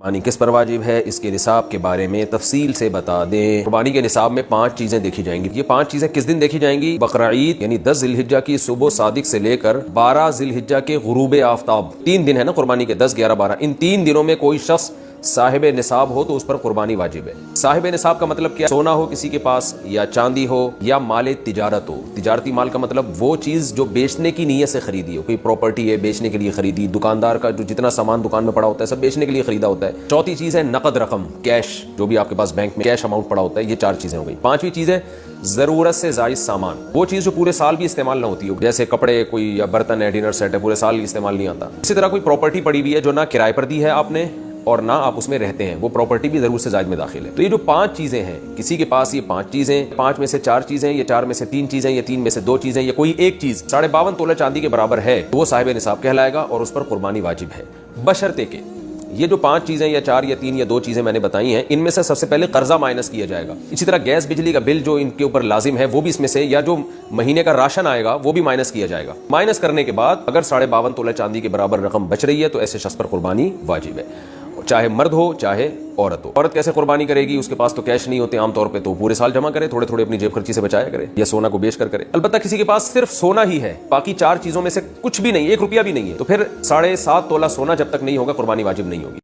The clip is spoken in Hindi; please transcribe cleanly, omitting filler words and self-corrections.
कुर्बानी किस पर वाजिब है, इसके निसाब के बारे में तफसील से बता दें। कुर्बानी के निसाब में 5 चीजें देखी जाएंगी। ये 5 चीजें किस दिन देखी जाएंगी? बकरा ईद यानी 10 जिलहिज्जा की सुबह सादिक से लेकर 12 जिलहिज्जा के गुरूब आफ्ताब, 3 दिन है ना कुर्बानी के, 10, 11, 12। इन 3 दिनों में कोई शख्स साहिब निसाब हो तो उस पर कुर्बानी वाजिब है। साहिब निसाब का मतलब क्या? सोना हो किसी के पास, या चांदी हो, या माल तिजारत हो। तिजारती माल का मतलब वो चीज जो बेचने की नीयत से खरीदी हो। कोई प्रॉपर्टी है बेचने के लिए खरीदी, दुकानदार का जो जितना सामान दुकान में पड़ा होता है सब बेचने के लिए खरीदा होता है। चौथी चीज है नकद रकम, कैश, जो भी आपके पास बैंक में कैश अमाउंट पड़ा होता है। ये 4 चीजें हो गई। 5वीं चीज है जरूरत से जायज सामान, वो चीज जो पूरे साल भी इस्तेमाल ना होती हो, जैसे कपड़े, कोई या बर्तन है, डिनर सेट है, पूरे साल इस्तेमाल नहीं आता। इसी तरह कोई प्रॉपर्टी पड़ी हुई है जो ना किराए पर दी है आपने और ना आप उसमें रहते हैं, वो प्रॉपर्टी भी जरूर से जायज में दाखिल है। तो ये जो 5 चीजें हैं, किसी के पास ये 5 चीजें, 5 में से 4 चीजें, ये 4 में से 3 चीजें, ये 3 में से 2 चीजें, ये कोई एक चीज 52.5 तोला चांदी के बराबर है तो वो साहिब निसाब कहलाएगा और उस पर कुर्बानी वाजिब है। बशर्ते के ये जो 5 चीजें या 4 या 3 या 2 चीजें मैंने बताई हैं, इनमें से सबसे पहले कर्जा माइनस किया जाएगा। इसी तरह गैस बिजली का बिल जो इनके ऊपर लाजिम है वो भी इसमें से, या जो महीने का राशन आएगा वो भी माइनस किया जाएगा। माइनस करने के बाद अगर 52.5 तोला चांदी के बराबर रकम बच रही है तो ऐसे शख्स पर कुर्बानी वाजिब है, चाहे मर्द हो चाहे औरत हो। औरत कैसे कुर्बानी करेगी? उसके पास तो कैश नहीं होते आमतौर पे, तो पूरे साल जमा करे, थोड़े थोड़े अपनी जेब खर्ची से बचाया करे, या सोना को बेच कर करे। अलबत्ता किसी के पास सिर्फ सोना ही है, बाकी 4 चीजों में से कुछ भी नहीं, 1 रुपया भी नहीं है, तो फिर 7.5 तोला सोना जब तक नहीं होगा कुर्बानी वाजिब नहीं होगी।